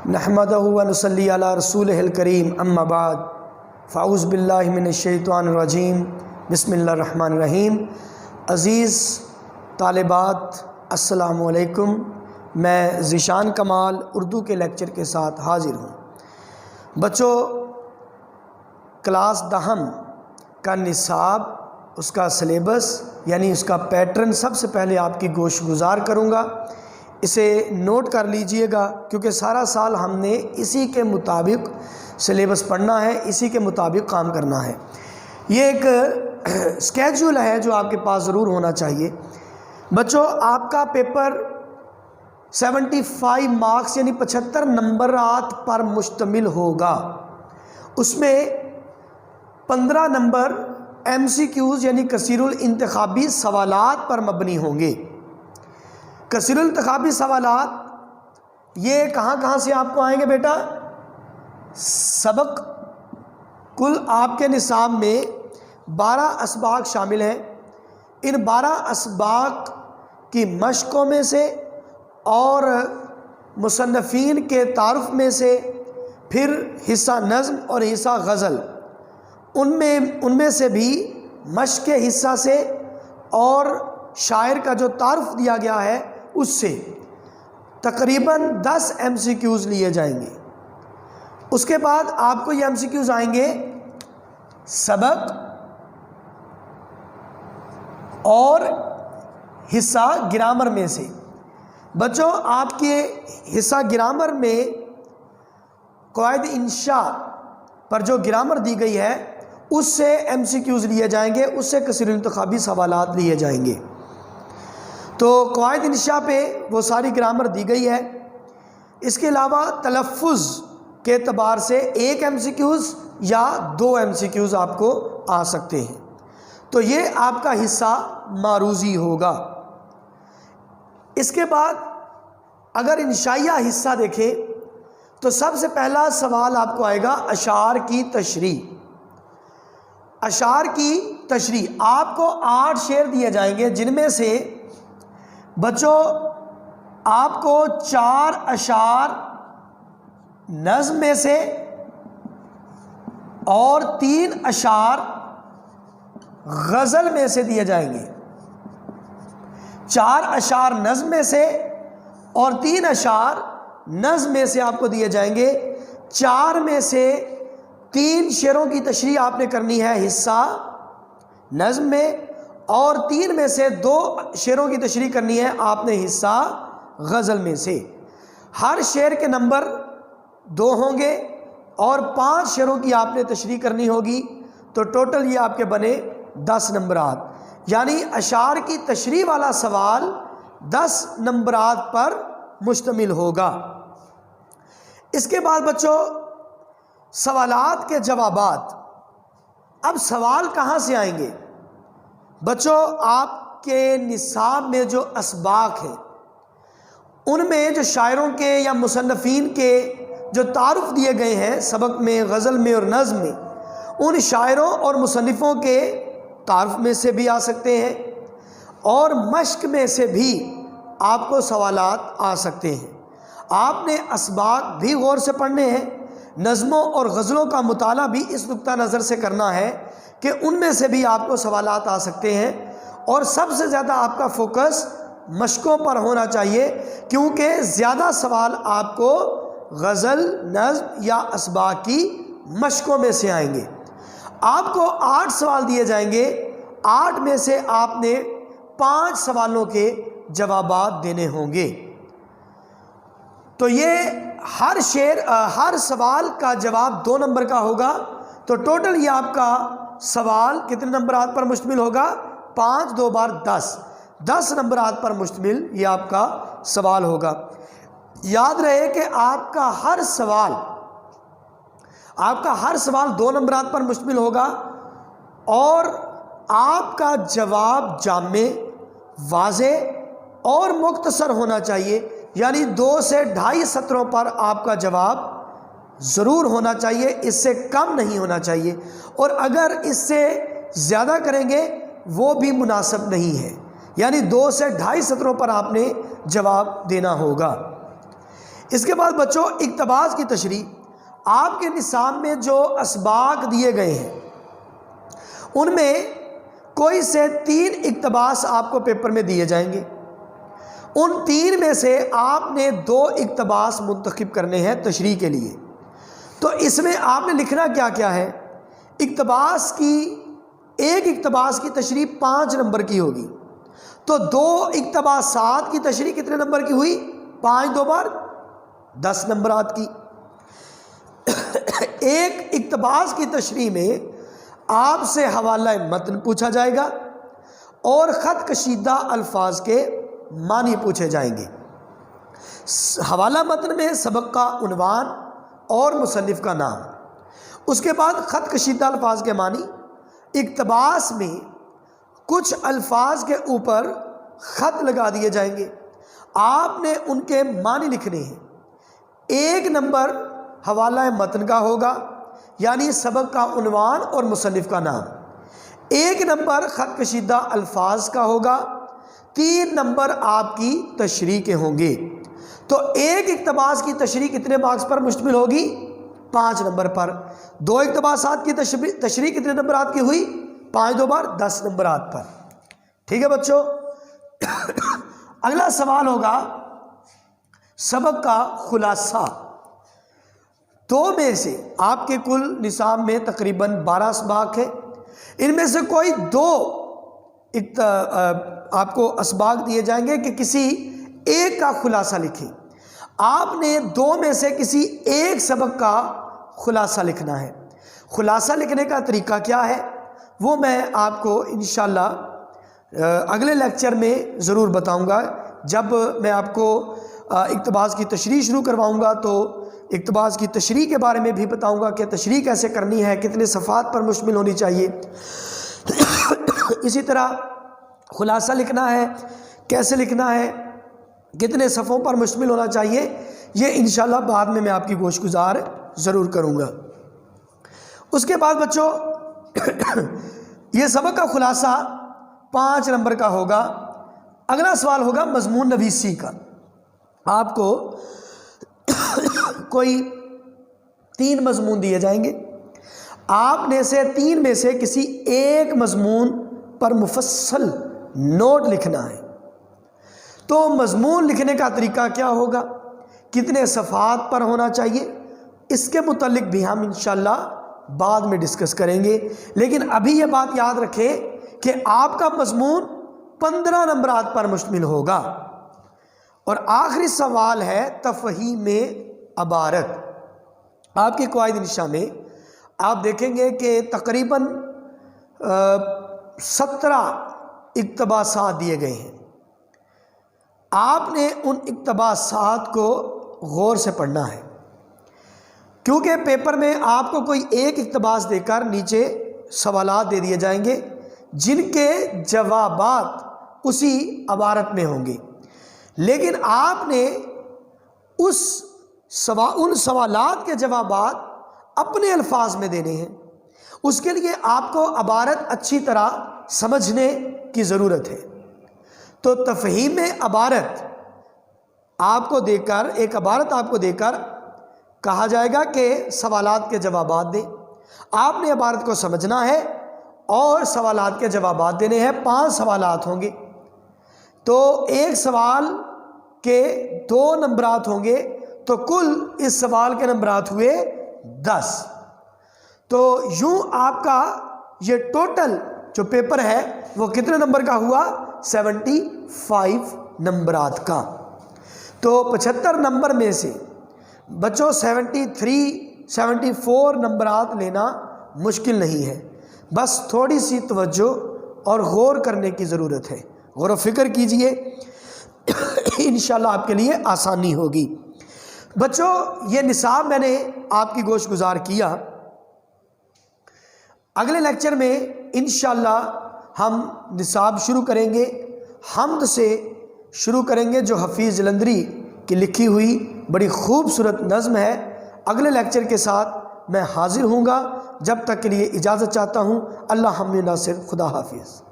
نحمدہ و نصلی علی رسولہ الکریم اما بعد فاعوذ باللہ من الشیطان الرجیم بسم اللہ الرحمن الرحیم۔ عزیز طالبات السلام علیکم، میں ذیشان کمال اردو کے لیکچر کے ساتھ حاضر ہوں۔ بچوں، کلاس دہم کا نصاب، اس کا سلیبس یعنی اس کا پیٹرن سب سے پہلے آپ کی گوش گزار کروں گا، اسے نوٹ کر لیجئے گا، کیونکہ سارا سال ہم نے اسی کے مطابق سلیبس پڑھنا ہے، اسی کے مطابق کام کرنا ہے۔ یہ ایک اسکیجول ہے جو آپ کے پاس ضرور ہونا چاہیے۔ بچوں، آپ کا پیپر 75 مارکس یعنی 75 نمبرات پر مشتمل ہوگا۔ اس میں 15 نمبر MCQs یعنی کثیر الانتخابی سوالات پر مبنی ہوں گے۔ کثیر الانتخابی سوالات یہ کہاں سے آپ کو آئیں گے بیٹا؟ سبق کل آپ کے نصاب میں 12 اسباق شامل ہیں۔ ان 12 اسباق کی مشقوں میں سے اور مصنفین کے تعارف میں سے، پھر حصہ نظم اور حصہ غزل، ان میں سے بھی مشق کے حصہ سے اور شاعر کا جو تعارف دیا گیا ہے اس سے تقریباً 10 MCQs لیے جائیں گے۔ اس کے بعد آپ کو یہ MCQs آئیں گے سبق اور حصہ گرامر میں سے۔ بچوں، آپ کے حصہ گرامر میں قواعد انشاء پر جو گرامر دی گئی ہے اس سے MCQs لیے جائیں گے، اس سے کثیر الانتخابی سوالات لیے جائیں گے۔ تو قواعد انشاء پہ وہ ساری گرامر دی گئی ہے۔ اس کے علاوہ تلفظ کے اعتبار سے 1 MCQs یا 2 MCQs آپ کو آ سکتے ہیں۔ تو یہ آپ کا حصہ معروضی ہوگا۔ اس کے بعد اگر انشائیہ حصہ دیکھیں تو سب سے پہلا سوال آپ کو آئے گا اشعار کی تشریح۔ اشعار کی تشریح آپ کو 8 شعر دیے جائیں گے، جن میں سے بچوں آپ کو 4 اشعار نظم میں سے اور 3 اشعار غزل میں سے دیے جائیں گے۔ 4 اشعار نظم میں سے اور 3 اشعار نظم میں سے آپ کو دیے جائیں گے۔ 4 میں سے 3 شعروں کی تشریح آپ نے کرنی ہے حصہ نظم میں، اور 3 میں سے 2 شعروں کی تشریح کرنی ہے آپ نے حصہ غزل میں سے۔ ہر شعر کے نمبر 2 ہوں گے اور 5 شعروں کی آپ نے تشریح کرنی ہوگی، تو ٹوٹل یہ آپ کے بنے 10 نمبرات، یعنی اشعار کی تشریح والا سوال 10 نمبرات پر مشتمل ہوگا۔ اس کے بعد بچوں سوالات کے جوابات۔ اب سوال کہاں سے آئیں گے؟ بچوں، آپ کے نصاب میں جو اسباق ہیں ان میں جو شاعروں کے یا مصنفین کے جو تعارف دیے گئے ہیں سبق میں، غزل میں اور نظم میں، ان شاعروں اور مصنفوں کے تعارف میں سے بھی آ سکتے ہیں اور مشق میں سے بھی آپ کو سوالات آ سکتے ہیں۔ آپ نے اسباق بھی غور سے پڑھنے ہیں، نظموں اور غزلوں کا مطالعہ بھی اس نقطہ نظر سے کرنا ہے کہ ان میں سے بھی آپ کو سوالات آ سکتے ہیں، اور سب سے زیادہ آپ کا فوکس مشقوں پر ہونا چاہیے، کیونکہ زیادہ سوال آپ کو غزل، نظم یا اسباق کی مشقوں میں سے آئیں گے۔ آپ کو 8 سوال دیے جائیں گے، 8 میں سے آپ نے 5 سوالوں کے جوابات دینے ہوں گے۔ تو یہ ہر سوال کا جواب 2 نمبر کا ہوگا، تو ٹوٹل یہ آپ کا سوال کتنے نمبرات پر مشتمل ہوگا؟ 5 2 بار 10 نمبرات پر مشتمل یہ آپ کا سوال ہوگا۔ یاد رہے کہ آپ کا ہر سوال 2 نمبرات پر مشتمل ہوگا، اور آپ کا جواب جامع، واضح اور مختصر ہونا چاہیے، یعنی 2 سے 2.5 سطروں پر آپ کا جواب ضرور ہونا چاہیے، اس سے کم نہیں ہونا چاہیے، اور اگر اس سے زیادہ کریں گے وہ بھی مناسب نہیں ہے، یعنی 2 سے 2.5 سطروں پر آپ نے جواب دینا ہوگا۔ اس کے بعد بچوں اقتباس کی تشریح. آپ کے نصاب میں جو اسباق دیے گئے ہیں ان میں کوئی سے 3 اقتباس آپ کو پیپر میں دیے جائیں گے. ان 3 میں سے آپ نے 2 اقتباس منتخب کرنے ہیں تشریح کے لیے. تو اس میں آپ نے لکھنا کیا کیا ہے. اقتباس کی ایک اقتباس کی تشریح 5 نمبر کی ہوگی. تو 2 اقتباسات کی تشریح کتنے نمبر کی ہوئی؟ 5 2 بار 10 نمبرات کی. ایک اقتباس کی تشریح میں آپ سے حوالہ متن پوچھا جائے گا اور خط کشیدہ الفاظ کے معنی پوچھے جائیں گے. حوالہ متن میں سبق کا عنوان اور مصنف کا نام. اس کے بعد خط کشیدہ الفاظ کے معنی. اقتباس میں کچھ الفاظ کے اوپر خط لگا دیے جائیں گے. آپ نے ان کے معنی لکھنے ہیں. 1 نمبر حوالہ متن کا ہوگا یعنی سبق کا عنوان اور مصنف کا نام. 1 نمبر خط کشیدہ الفاظ کا ہوگا. 3 نمبر آپ کی تشریح کے ہوں گے. تو ایک اقتباس کی تشریح کتنے مارکس پر مشتمل ہوگی؟ 5 نمبر پر. 2 اقتباسات کی تشریح کتنے نمبرات کی ہوئی؟ 5 2 بار 10 نمبرات پر. ٹھیک ہے بچوں. اگلا سوال ہوگا سبق کا خلاصہ. 2 میں سے آپ کے کل نصاب میں تقریباً 12 اسباق ہیں. ان میں سے کوئی 2 آپ کو اسباق دیے جائیں گے کہ کسی ایک کا خلاصہ لکھیں. آپ نے 2 میں سے کسی ایک سبق کا خلاصہ لکھنا ہے. خلاصہ لکھنے کا طریقہ کیا ہے وہ میں آپ کو انشاءاللہ اگلے لیکچر میں ضرور بتاؤں گا. جب میں آپ کو اقتباس کی تشریح شروع کرواؤں گا تو اقتباس کی تشریح کے بارے میں بھی بتاؤں گا کہ تشریح کیسے کرنی ہے, کتنے صفحات پر مشتمل ہونی چاہیے. اسی طرح خلاصہ لکھنا ہے, کیسے لکھنا ہے, کتنے صفحوں پر مشتمل ہونا چاہیے, یہ انشاءاللہ بعد میں آپ کی گوش گزار ضرور کروں گا. اس کے بعد بچوں یہ سبق کا خلاصہ 5 نمبر کا ہوگا. اگلا سوال ہوگا مضمون نویسی کا. آپ کو کوئی 3 مضمون دیے جائیں گے. آپ نے سے 3 میں سے کسی ایک مضمون پر مفصل نوٹ لکھنا ہے. تو مضمون لکھنے کا طریقہ کیا ہوگا, کتنے صفحات پر ہونا چاہیے, اس کے متعلق بھی ہم انشاءاللہ بعد میں ڈسکس کریں گے. لیکن ابھی یہ بات یاد رکھیں کہ آپ کا مضمون 15 نمبرات پر مشتمل ہوگا. اور آخری سوال ہے تفہیم عبارت. آپ کے قواعد نشاں میں آپ دیکھیں گے کہ تقریباً 17 اقتباسات دیے گئے ہیں. آپ نے ان اقتباسات کو غور سے پڑھنا ہے کیونکہ پیپر میں آپ کو کوئی ایک اقتباس دے کر نیچے سوالات دے دیے جائیں گے جن کے جوابات اسی عبارت میں ہوں گے. لیکن آپ نے ان سوالات کے جوابات اپنے الفاظ میں دینے ہیں. اس کے لیے آپ کو عبارت اچھی طرح سمجھنے کی ضرورت ہے. تو تفہیم عبارت آپ کو دے کر, ایک عبارت آپ کو دے کر کہا جائے گا کہ سوالات کے جوابات دیں. آپ نے عبارت کو سمجھنا ہے اور سوالات کے جوابات دینے ہیں. 5 سوالات ہوں گے تو ایک سوال کے 2 نمبرات ہوں گے. تو کل اس سوال کے نمبرات ہوئے 10. تو یوں آپ کا یہ ٹوٹل جو پیپر ہے وہ کتنے نمبر کا ہوا؟ 75 نمبرات کا. تو 75 نمبر میں سے بچوں 74 نمبرات لینا مشکل نہیں ہے. بس تھوڑی سی توجہ اور غور کرنے کی ضرورت ہے. غور و فکر کیجئے, انشاءاللہ آپ کے لیے آسانی ہوگی. بچوں یہ نصاب میں نے آپ کی گوش گزار کیا. اگلے لیکچر میں انشاءاللہ ہم نصاب شروع کریں گے. حمد سے شروع کریں گے جو حفیظ جلندری کی لکھی ہوئی بڑی خوبصورت نظم ہے. اگلے لیکچر کے ساتھ میں حاضر ہوں گا. جب تک کے لیے اجازت چاہتا ہوں. اللہ حمد ناصر. خدا حافظ.